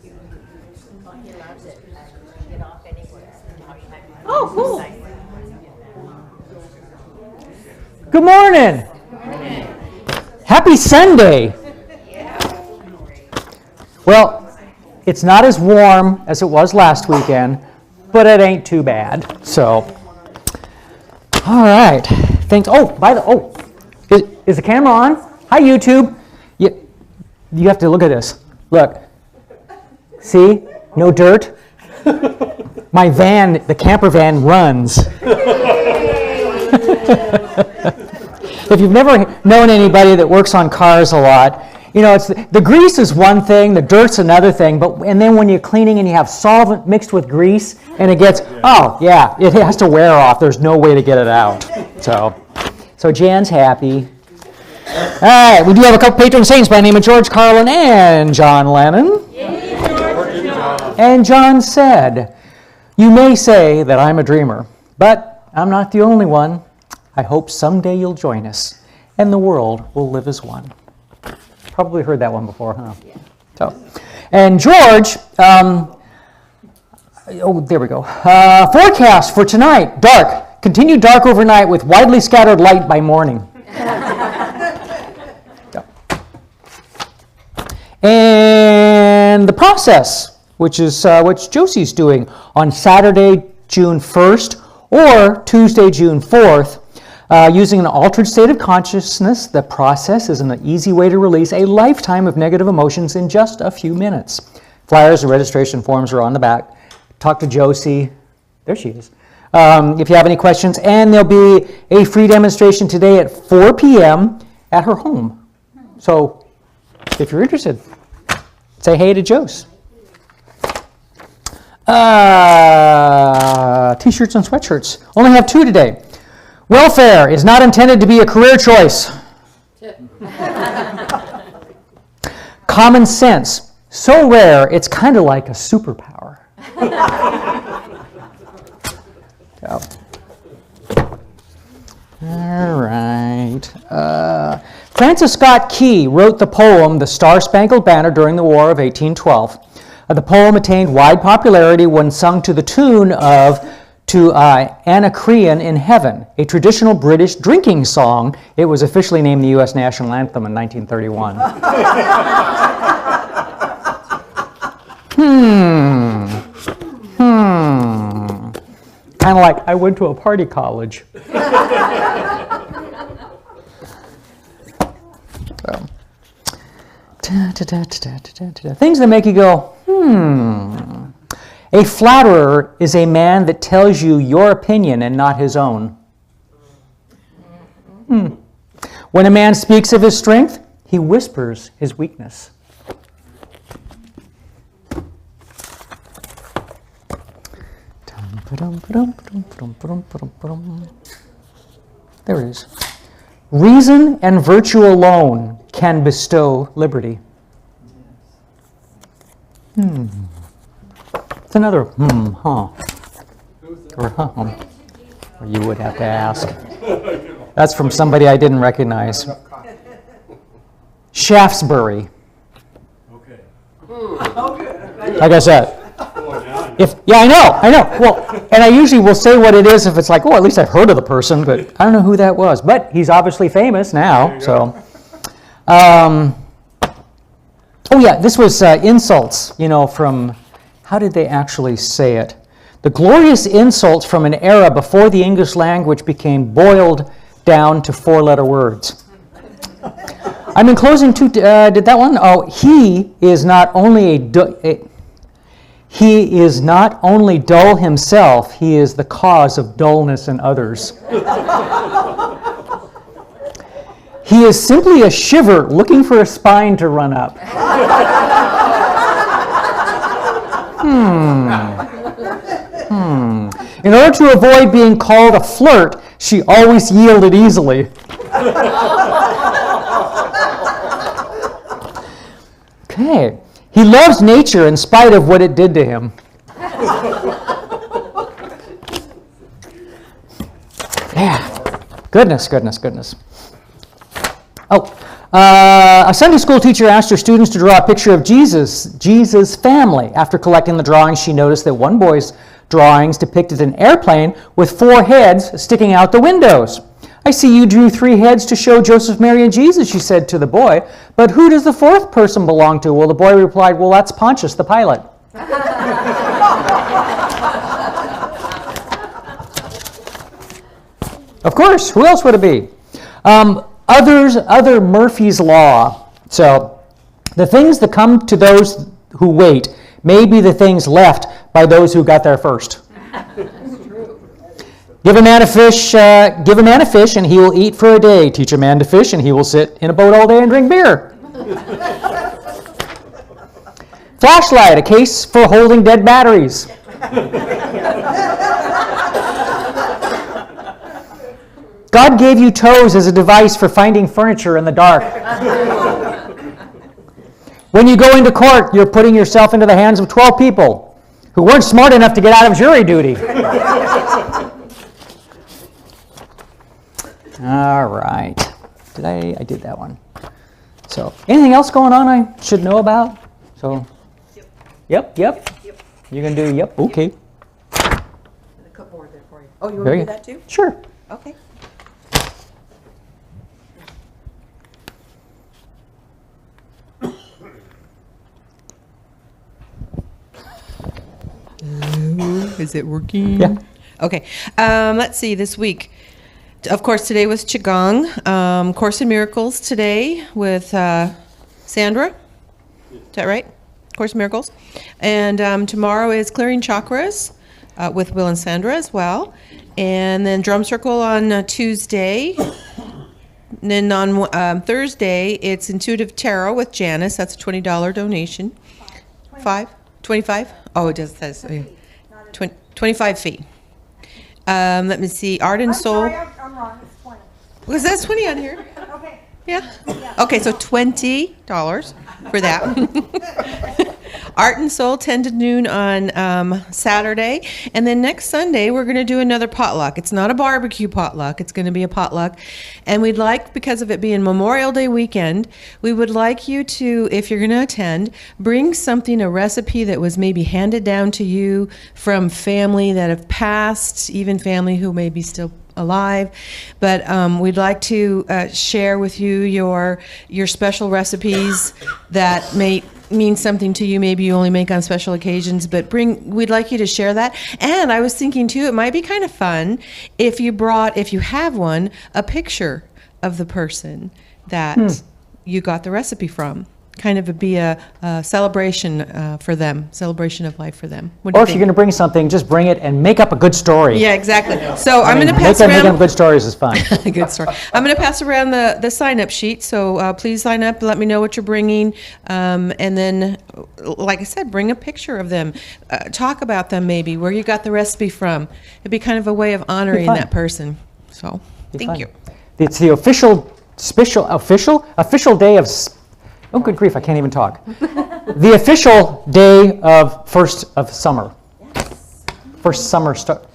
He loves it. Get off anywhere. Oh, cool. Good morning. Happy Sunday. Well, it's not as warm as it was last weekend, but it ain't too bad. So, all right. Thanks. Oh, is the camera on? Hi, YouTube. You have to look at this. Look. See? No dirt. My van, the camper van, runs. If you've never known anybody that works on cars a lot, you know, it's the grease is one thing, the dirt's another thing, and then when you're cleaning and you have solvent mixed with grease, and it gets, it has to wear off. There's no way to get it out. So Jan's happy. All right, we do have a couple patron saints by the name of George Carlin and John Lennon. And John said, "You may say that I'm a dreamer, but I'm not the only one. I hope someday you'll join us, and the world will live as one." Probably heard that one before, huh? Yeah. So, and George, there we go. Forecast for tonight, dark. Continue dark overnight with widely scattered light by morning. So. And the process, which is what Josie's doing on Saturday, June 1st, or Tuesday, June 4th. Using an altered state of consciousness, the process is an easy way to release a lifetime of negative emotions in just a few minutes. Flyers and registration forms are on the back. Talk to Josie. There she is. If you have any questions. And there'll be a free demonstration today at 4 p.m. at her home. So if you're interested, say hey to Jose. T-shirts and sweatshirts. Only have 2 today. Welfare is not intended to be a career choice. Common sense, so rare, it's kind of like a superpower. All right. Francis Scott Key wrote the poem The Star-Spangled Banner during the War of 1812. The poem attained wide popularity when sung to the tune of To Anacreon in Heaven, a traditional British drinking song. It was officially named the U.S. national anthem in 1931. Kind of like I went to a party college. Things that make you go, A flatterer is a man that tells you your opinion and not his own. When a man speaks of his strength, he whispers his weakness. There it is. Reason and virtue alone can bestow liberty. It's another or you would have to ask. That's from somebody I didn't recognize. Shaftesbury. Okay. Like I said. I know. Well, and I usually will say what it is if it's like, at least I've heard of the person, but I don't know who that was. But he's obviously famous now, so. This was insults, from, how did they actually say it? The glorious insults from an era before the English language became boiled down to 4-letter words. I'm enclosing 2, did that one? He is not only dull himself, he is the cause of dullness in others. He is simply a shiver looking for a spine to run up. In order to avoid being called a flirt, she always yielded easily. Okay. He loves nature in spite of what it did to him. Yeah. Goodness. A Sunday school teacher asked her students to draw a picture of Jesus' family. After collecting the drawings, she noticed that one boy's drawings depicted an airplane with 4 heads sticking out the windows. I see you drew 3 heads to show Joseph, Mary, and Jesus, she said to the boy. But who does the 4th person belong to? Well, the boy replied, well, that's Pontius, the pilot. Of course, who else would it be? Other Murphy's Law. So, the things that come to those who wait may be the things left by those who got there first. Give a man a fish, and he will eat for a day. Teach a man to fish, and he will sit in a boat all day and drink beer. Flashlight, a case for holding dead batteries. God gave you toes as a device for finding furniture in the dark. When you go into court, you're putting yourself into the hands of 12 people who weren't smart enough to get out of jury duty. All right. I did that one. So, anything else going on I should know about? So, yep. You're going to do yep, okay. And the cupboard there for you. Oh, you want to do that too? Sure. Okay. Is it working? Yeah. Okay. Let's see. This week, of course, today was Qigong. Course in Miracles today with Sandra. Is that right? Course in Miracles. And tomorrow is Clearing Chakras with Will and Sandra as well. And then Drum Circle on Tuesday. And then on Thursday, it's Intuitive Tarot with Janice. That's a $20 donation. 25? Oh, it does says 25 fee. Let me see. Art and Soul. I'm wrong. It's 20. Was that 20 on here? Okay. Yeah. Okay, so $20 for that. Art and Soul 10 to noon on Saturday. And then next Sunday, we're going to do another potluck. It's not a barbecue potluck. It's going to be a potluck. And we'd like, because of it being Memorial Day weekend, we would like you to, if you're going to attend, bring something, a recipe that was maybe handed down to you from family that have passed, even family who may be still alive, but we'd like to share with you your special recipes that may mean something to you. Maybe you only make on special occasions, but we'd like you to share that. And I was thinking too, it might be kind of fun if you have one, a picture of the person that you got the recipe from. Kind of be a celebration for them, celebration of life for them. What do Or you if think? you're going to bring something, just bring it and make up a good story. Yeah, exactly. So I'm going to pass Making around. good stories is fun. Good story. I'm going to pass around the sign-up sheet, so please sign up. Let me know what you're bringing, and then, like I said, bring a picture of them. Talk about them, maybe where you got the recipe from. It'd be kind of a way of honoring fun. that person. So, Be thank fun. you. It's the official day of. Oh, good grief! I can't even talk. The official day of first of summer. First summer start.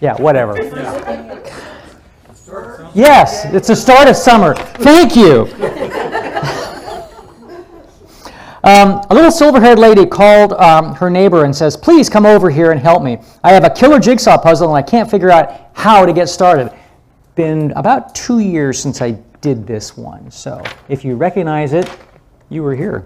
Yeah, whatever. Yes, it's the start of summer. Thank you. A little silver-haired lady called her neighbor and says, "Please come over here and help me. I have a killer jigsaw puzzle and I can't figure out how to get started." Been about 2 years since I did this one, so if you recognize it, you were here.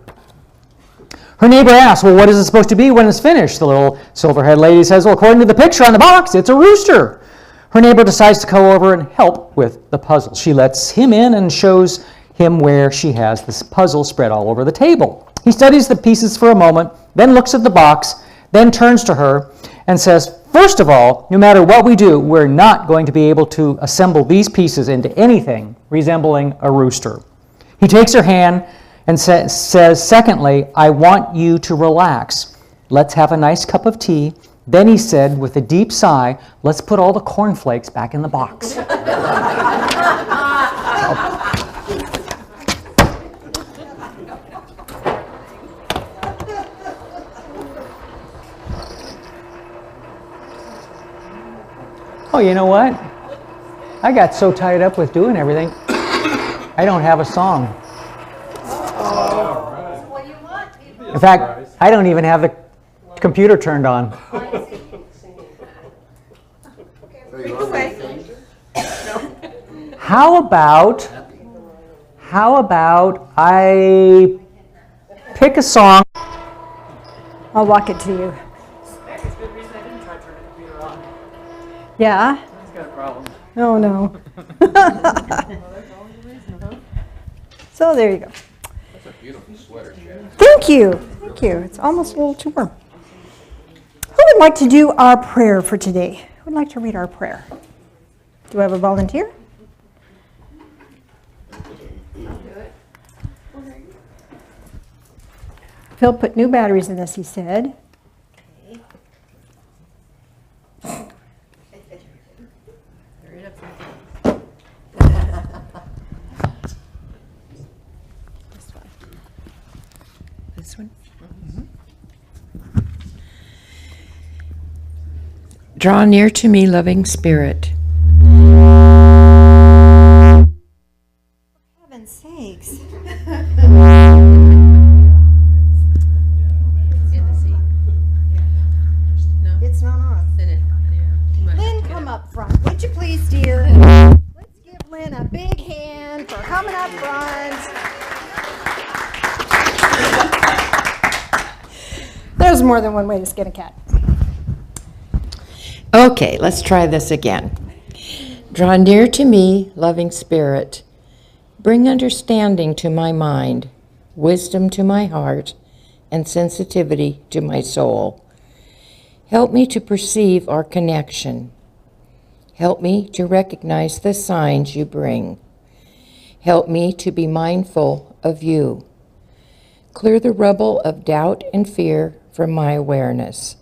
Her neighbor asks, "Well, what is it supposed to be when it's finished?" The little silver-haired lady says, "Well, according to the picture on the box, it's a rooster." Her neighbor decides to come over and help with the puzzle. She lets him in and shows him where she has this puzzle spread all over the table. He studies the pieces for a moment, then looks at the box, then turns to her and says, "First of all, no matter what we do, we're not going to be able to assemble these pieces into anything resembling a rooster." He takes her hand and says, "Secondly, I want you to relax. Let's have a nice cup of tea." Then he said with a deep sigh, "Let's put all the cornflakes back in the box." Oh, you know what? I got so tied up with doing everything, I don't have a song. In fact, I don't even have the computer turned on. How about I pick a song? I'll walk it to you. It's the reason I didn't try to turn the computer on. Yeah? It's got a problem. Oh, no. So there you go. That's a beautiful sweater, Chad. Thank you. Thank you. It's almost a little too warm. Who would like to do our prayer for today? Who would like to read our prayer? Do I have a volunteer? Phil put new batteries in this, he said. This one? Draw near to me, loving Spirit. Heaven's sakes. In the seat. No? It's not on. Then it, yeah. You might have Lynn, to get come it. up front. Would you please, dear? Let's give Lynn a big hand for coming up front. There's more than one way to skin a cat. Okay, let's try this again. Draw near to me, loving Spirit. Bring understanding to my mind, wisdom to my heart, and sensitivity to my soul. Help me to perceive our connection. Help me to recognize the signs you bring. Help me to be mindful of you. Clear the rubble of doubt and fear from my awareness.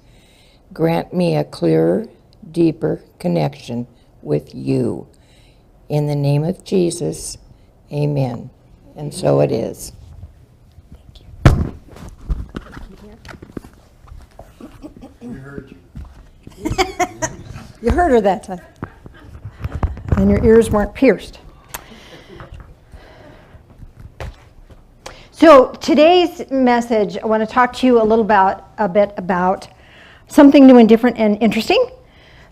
Grant me a clearer, deeper connection with you. In the name of Jesus, amen. And so it is. You heard her that time. And your ears weren't pierced. So today's message, I want to talk to you a bit about something new and different and interesting.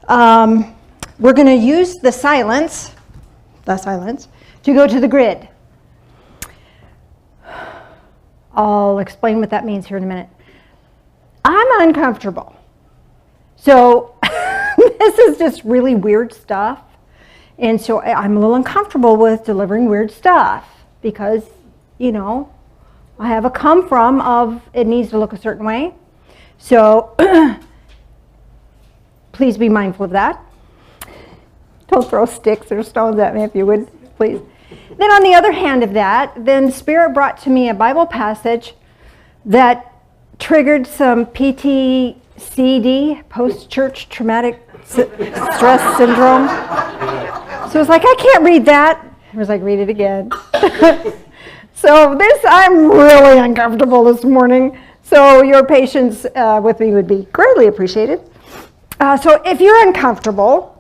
We're going to use the silence, to go to the grid. I'll explain what that means here in a minute. I'm uncomfortable. So this is just really weird stuff. And so I'm a little uncomfortable with delivering weird stuff because, you know, I have a come from of it needs to look a certain way. So please be mindful of that. Don't throw sticks or stones at me if you would, please. Then on the other hand of that, then Spirit brought to me a Bible passage that triggered some PTCD, post-church traumatic stress syndrome. So it's like, I can't read that. I was like, read it again. So I'm really uncomfortable this morning. So your patience with me would be greatly appreciated. So if you're uncomfortable,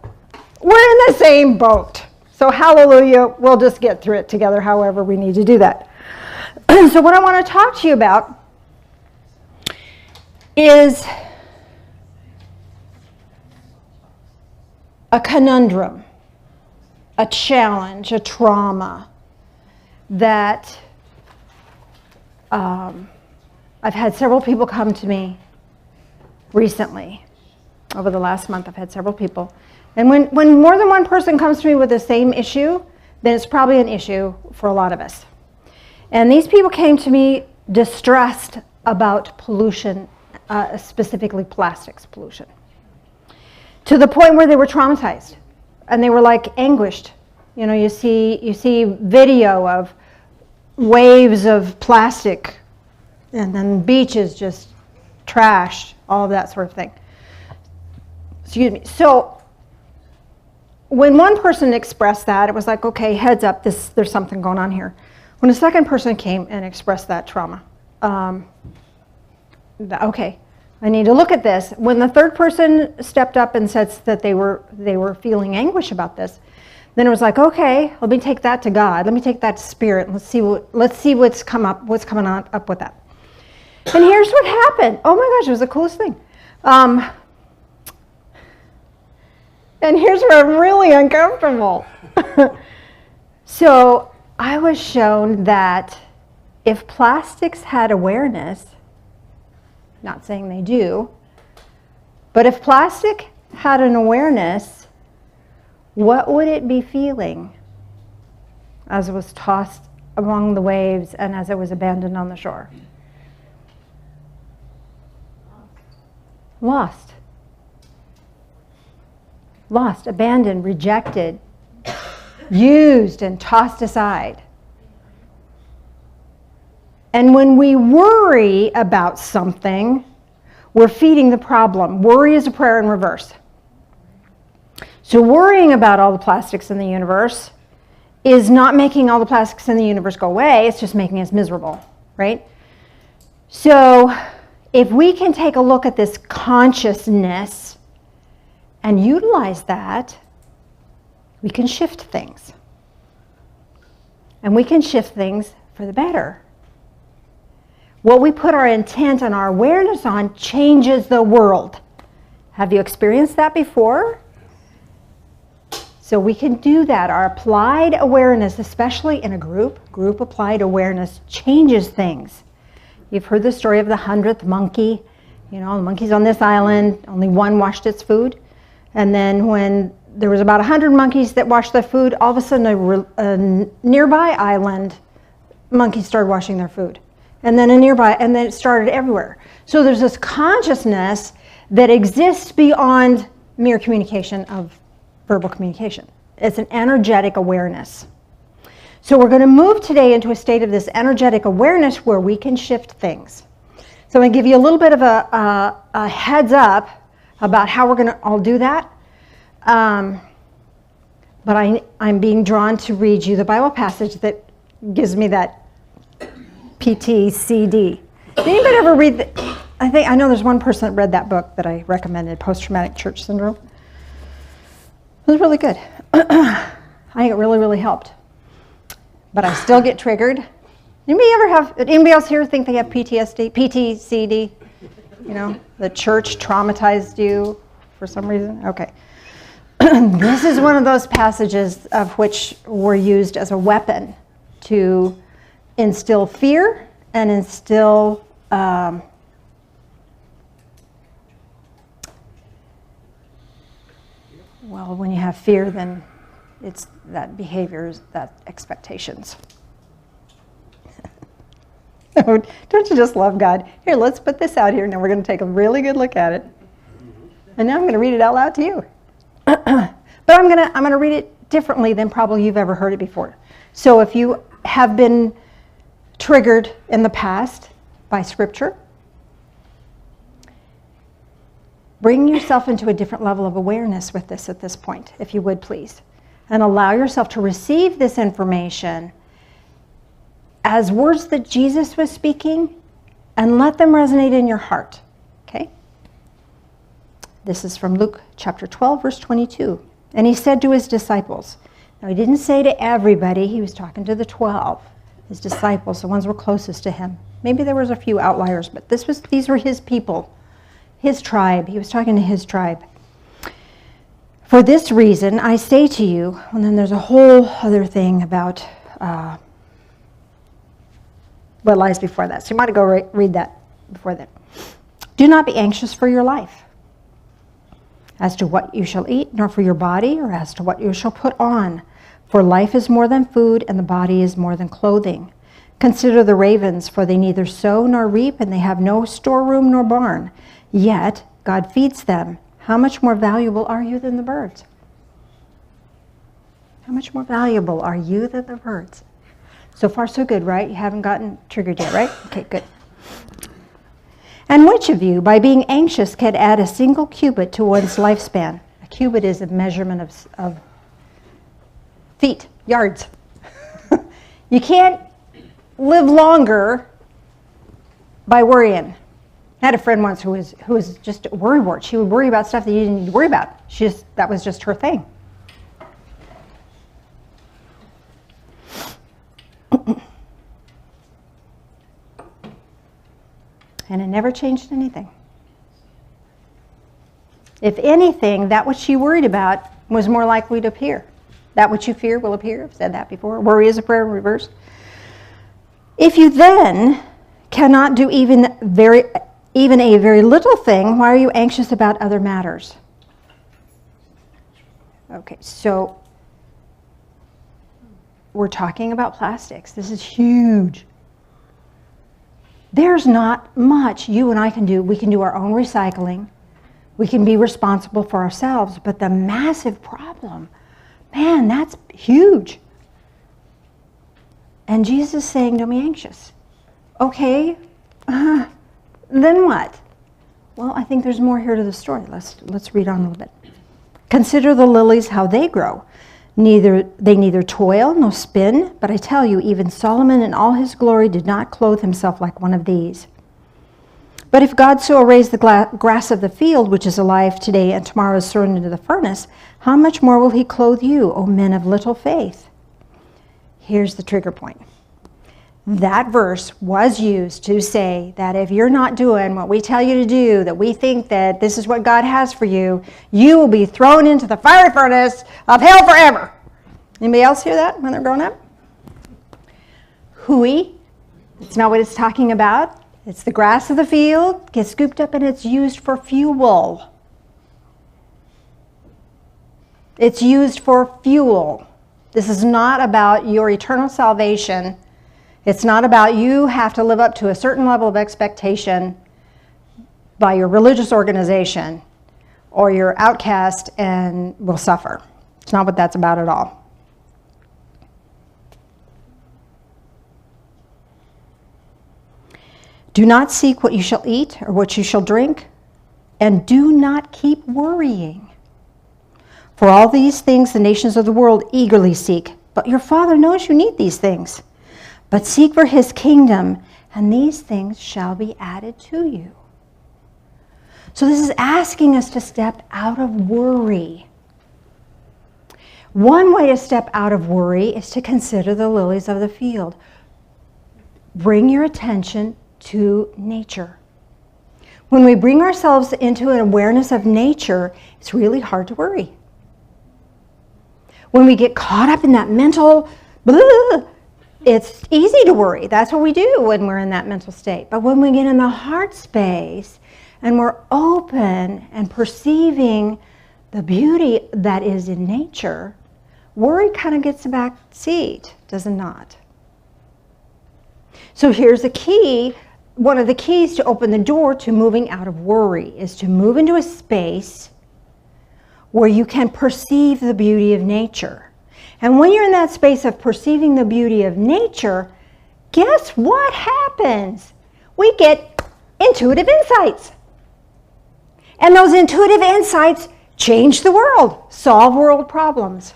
we're in the same boat. So hallelujah, we'll just get through it together however we need to do that. So what I want to talk to you about is a conundrum, a challenge, a trauma that I've had several people come to me recently. Over the last month, I've had several people. And when more than one person comes to me with the same issue, then it's probably an issue for a lot of us. And these people came to me distressed about pollution, specifically plastics pollution, to the point where they were traumatized and they were like anguished. You know, you see video of waves of plastic and then beaches just trashed, all of that sort of thing. Excuse me. So when one person expressed that, it was like, okay, heads up, there's something going on here. When a second person came and expressed that trauma, okay, I need to look at this. When the third person stepped up and said that they were feeling anguish about this, then it was like, okay, let me take that to God. Let me take that to Spirit. And let's see what's coming up with that. And here's what happened. Oh my gosh, it was the coolest thing. And here's where I'm really uncomfortable. So I was shown that if plastics had awareness, not saying they do, but if plastic had an awareness, what would it be feeling as it was tossed among the waves and as it was abandoned on the shore? Lost. Lost, abandoned, rejected, used, and tossed aside. And when we worry about something, we're feeding the problem. Worry is a prayer in reverse. So worrying about all the plastics in the universe is not making all the plastics in the universe go away, it's just making us miserable, right? So if we can take a look at this consciousness and utilize that, we can shift things. And we can shift things for the better. What we put our intent and our awareness on changes the world. Have you experienced that before? So we can do that. Our applied awareness, especially in a group applied awareness changes things. You've heard the story of the 100th monkey. You know, the monkeys on this island, only one washed its food. And then when there was about 100 monkeys that washed their food, all of a sudden a nearby island, monkeys started washing their food. And then and then it started everywhere. So there's this consciousness that exists beyond mere communication of verbal communication. It's an energetic awareness. So we're going to move today into a state of this energetic awareness where we can shift things. So I'm going to give you a little bit of a heads up about how we're going to all do that. But I'm being drawn to read you the Bible passage that gives me that PTCD. Did anybody ever read I know there's one person that read that book that I recommended, Post-Traumatic Church Syndrome. It was really good. I think it really, really helped. But I still get triggered. Anybody else here think they have PTSD, PTCD? You know, the church traumatized you for some reason? Okay. This is one of those passages of which were used as a weapon to instill fear and instill well, when you have fear, then it's that behaviors, that expectations. Don't you just love God? Here, let's put this out here. Now we're going to take a really good look at it. And now I'm going to read it out loud to you. But I'm going to read it differently than probably you've ever heard it before. So if you have been triggered in the past by Scripture, bring yourself into a different level of awareness with this at this point, if you would please. And allow yourself to receive this information as words that Jesus was speaking and let them resonate in your heart. Okay? This is from Luke chapter 12, verse 22. And he said to his disciples, now he didn't say to everybody, he was talking to the 12, his disciples, the ones who were closest to him. Maybe there was a few outliers, but these were his people. His tribe. He was talking to his tribe. For this reason, I say to you, and then there's a whole other thing about what lies before that. So you might go read that before that. Do not be anxious for your life, as to what you shall eat, nor for your body, or as to what you shall put on. For life is more than food, and the body is more than clothing. Consider the ravens, for they neither sow nor reap, and they have no storeroom nor barn. Yet God feeds them. How much more valuable are you than the birds? How much more valuable are you than the birds? So far, so good, right? You haven't gotten triggered yet, right? Okay, good. And which of you, by being anxious, can add a single cubit to one's lifespan? A cubit is a measurement of feet, yards. You can't live longer by worrying. I had a friend once who was just a worrywart. She would worry about stuff that you didn't need to worry about. That was just her thing. And it never changed anything. If anything, that what she worried about was more likely to appear. That which you fear will appear. I've said that before. Worry is a prayer in reverse. If you then cannot do even a very little thing, why are you anxious about other matters? Okay, so we're talking about plastics. This is huge. There's not much you and I can do. We can do our own recycling. We can be responsible for ourselves, but the massive problem, man, that's huge. And Jesus is saying, don't be anxious. Okay, then what? Well, I think there's more here to the story. Let's read on a little bit. Consider the lilies, how they grow. They neither toil nor spin, but I tell you, even Solomon in all his glory did not clothe himself like one of these. But if God so arrays the grass of the field, which is alive today and tomorrow is thrown into the furnace, how much more will he clothe you, O men of little faith? Here's the trigger point. That verse was used to say that if you're not doing what we tell you to do, that we think that this is what God has for you, you will be thrown into the fiery furnace of hell forever. Anybody else hear that when they're growing up? Hooey. It's not what it's talking about. It's the grass of the field, gets scooped up and it's used for fuel. It's used for fuel. This is not about your eternal salvation. It's not about you have to live up to a certain level of expectation by your religious organization or you're outcast and will suffer. It's not what that's about at all. Do not seek what you shall eat or what you shall drink, and do not keep worrying. For all these things the nations of the world eagerly seek, but your Father knows you need these things. But seek for his kingdom, and these things shall be added to you. So this is asking us to step out of worry. One way to step out of worry is to consider the lilies of the field. Bring your attention to nature. When we bring ourselves into an awareness of nature, it's really hard to worry. When we get caught up in that mental, it's easy to worry. That's what we do when we're in that mental state. But when we get in the heart space and we're open and perceiving the beauty that is in nature, worry kind of gets a back seat, does it not? So here's a key. One of the keys to open the door to moving out of worry is to move into a space where you can perceive the beauty of nature. And when you're in that space of perceiving the beauty of nature, guess what happens? We get intuitive insights. And those intuitive insights change the world, solve world problems.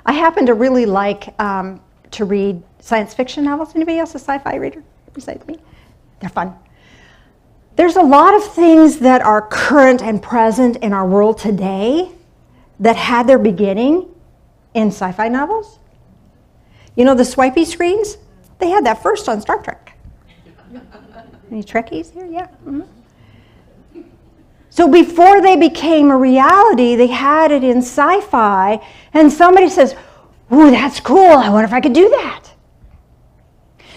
I happen to really like to read science fiction novels. Anybody else a sci-fi reader besides me? They're fun. There's a lot of things that are current and present in our world today that had their beginning in sci-fi novels. You know the swipey screens? They had that first on Star Trek. Any Trekkies here? Yeah. Mm-hmm. So before they became a reality, they had it in sci-fi, and somebody says, "Ooh, that's cool. I wonder if I could do that."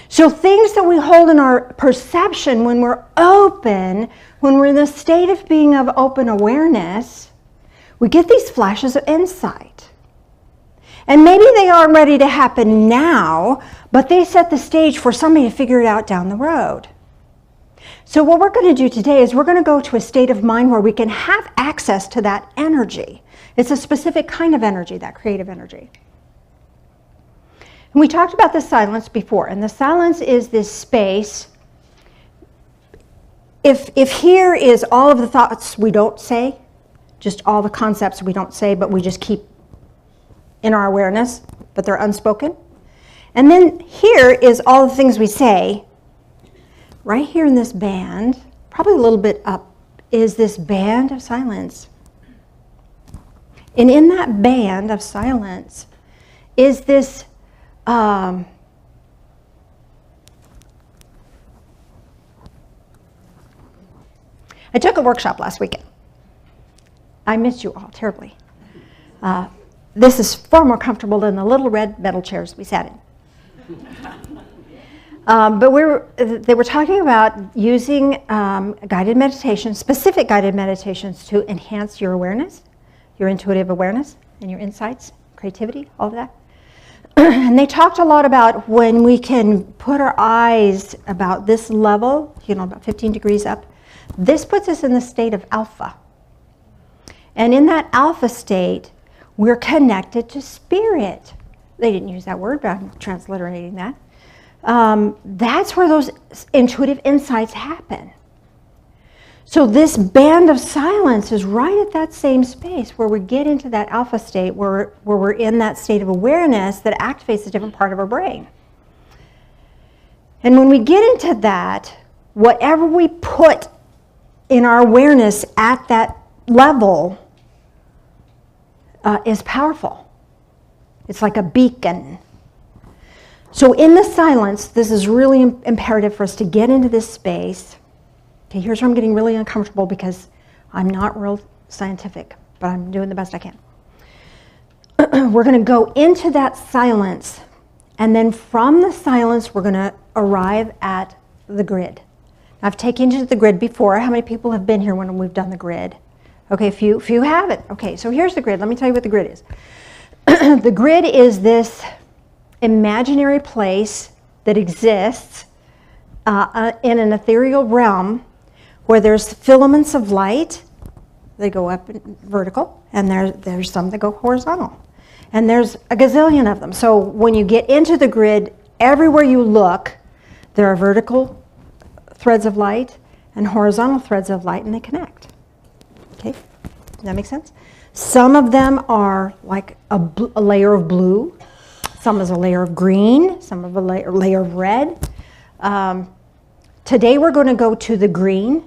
So things that we hold in our perception when we're open, when we're in the state of being of open awareness, we get these flashes of insight. And maybe they aren't ready to happen now, but they set the stage for somebody to figure it out down the road. So what we're going to do today is we're going to go to a state of mind where we can have access to that energy. It's a specific kind of energy, that creative energy. And we talked about the silence before, and the silence is this space. If here is all of the thoughts we don't say, just all the concepts we don't say, but we just keep in our awareness, but they're unspoken. And then here is all the things we say. Right here in this band, probably a little bit up, is this band of silence. And in that band of silence is this I took a workshop last weekend. I missed you all terribly. This is far more comfortable than the little red metal chairs we sat in. But they were talking about using guided meditations, specific guided meditations, to enhance your awareness, your intuitive awareness, and your insights, creativity, all of that. And they talked a lot about when we can put our eyes about this level, about 15 degrees up. This puts us in the state of alpha. And in that alpha state, we're connected to spirit. They didn't use that word, but I'm transliterating that. That's where those intuitive insights happen. So this band of silence is right at that same space where we get into that alpha state, where we're in that state of awareness that activates a different part of our brain. And when we get into that, whatever we put in our awareness at that level is powerful. It's like a beacon. So in the silence, this is really imperative for us to get into this space. Okay, here's where I'm getting really uncomfortable because I'm not real scientific, but I'm doing the best I can. We're going to go into that silence, and then from the silence, we're going to arrive at the grid. I've taken you to the grid before. How many people have been here when we've done the grid? Okay, few haven't. Okay, so here's the grid. Let me tell you what the grid is. The grid is this imaginary place that exists in an ethereal realm where there's filaments of light. They go up vertical, and there's some that go horizontal. And there's a gazillion of them. So when you get into the grid, everywhere you look, there are vertical threads of light and horizontal threads of light, and they connect. Okay, does that make sense? Some of them are like a layer of blue. Some is a layer of green. Some of a layer of red. Today we're going to go to the green,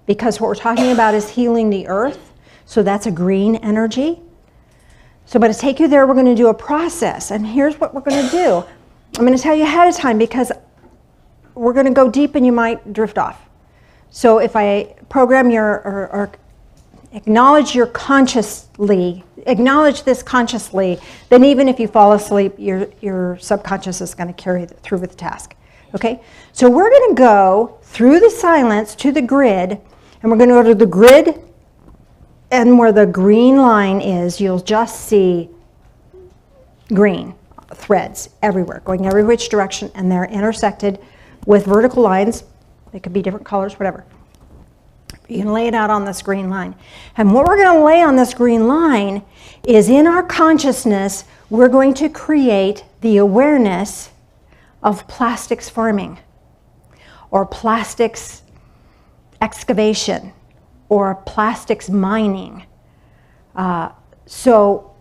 because what we're talking about is healing the earth. So that's a green energy. So but to take you there, we're going to do a process. And here's what we're going to do. I'm going to tell you ahead of time because we're going to go deep and you might drift off. So if I program or acknowledge this consciously, then even if you fall asleep, your subconscious is going to carry through with the task. Okay? So we're going to go through the silence to the grid, and we're going to go to the grid, and where the green line is, you'll just see green threads everywhere, going every which direction, and they're intersected with vertical lines. They could be different colors, whatever. You can lay it out on this green line. And what we're going to lay on this green line is, in our consciousness, we're going to create the awareness of plastics farming, or plastics excavation, or plastics mining. So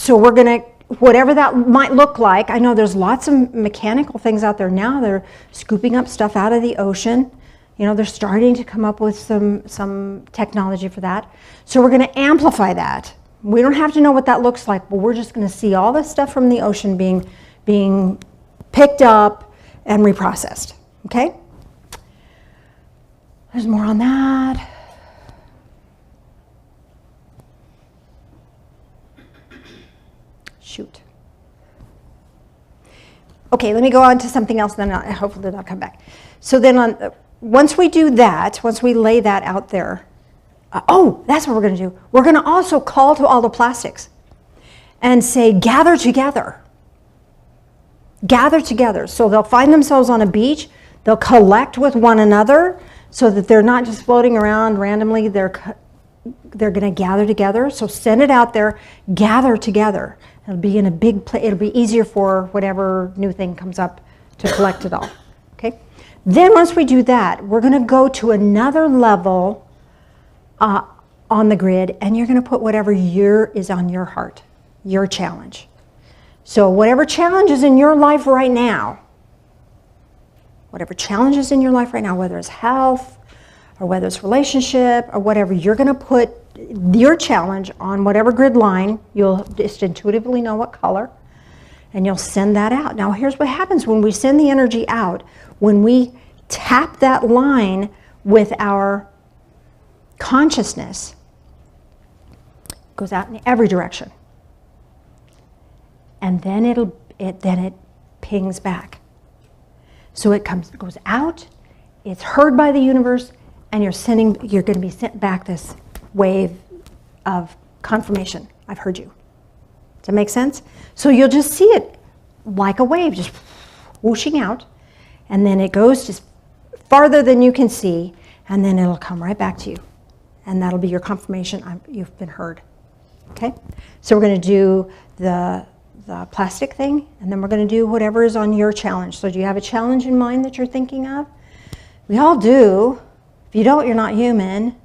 we're going to, whatever that might look like. I know there's lots of mechanical things out there now. They're scooping up stuff out of the ocean. They're starting to come up with some technology for that. So we're going to amplify that. We don't have to know what that looks like, but we're just going to see all this stuff from the ocean being picked up and reprocessed. Okay? There's more on that. Shoot. Okay, let me go on to something else, then hopefully I'll come back. So then once we do that, once we lay that out there, that's what we're going to do. We're going to also call to all the plastics and say, gather together. Gather together. So they'll find themselves on a beach. They'll collect with one another so that they're not just floating around randomly. They're going to gather together. So send it out there. Gather together. It'll be in a big place. It'll be easier for whatever new thing comes up to collect it all. Okay? Then once we do that, we're going to go to another level on the grid, and you're going to put whatever is on your heart, your challenge. So whatever challenge is in your life right now, whether it's health, or whether it's relationship, or whatever, you're going to put your challenge on whatever grid line. You'll just intuitively know what color, and you'll send that out. Now here's what happens when we send the energy out. When we tap that line with our consciousness goes out in every direction. And then it pings back. So it goes out, it's heard by the universe, and you're going to be sent back this wave of confirmation. I've heard you. Does that make sense? So you'll just see it like a wave, just whooshing out, and then it goes just farther than you can see, and then it'll come right back to you. And that'll be your confirmation you've been heard. Okay? So we're going to do the plastic thing, and then we're going to do whatever is on your challenge. So do you have a challenge in mind that you're thinking of? We all do. If you don't, you're not human.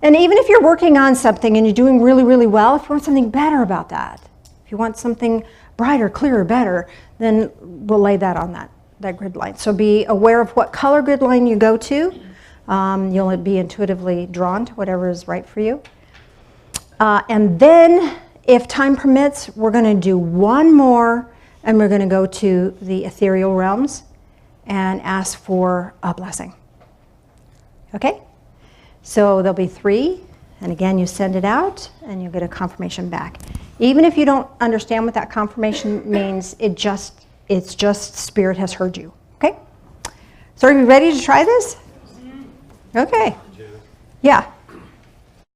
And even if you're working on something and you're doing really, really well, if you want something better about that, if you want something brighter, clearer, better, then we'll lay that on that grid line. So be aware of what color grid line you go to. You'll be intuitively drawn to whatever is right for you. And then, if time permits, we're going to do one more, and we're going to go to the ethereal realms and ask for a blessing. Okay? So there'll be 3, and again, you send it out, and you'll get a confirmation back. Even if you don't understand what that confirmation means, it's just Spirit has heard you. Okay? So are you ready to try this? Okay. Yeah.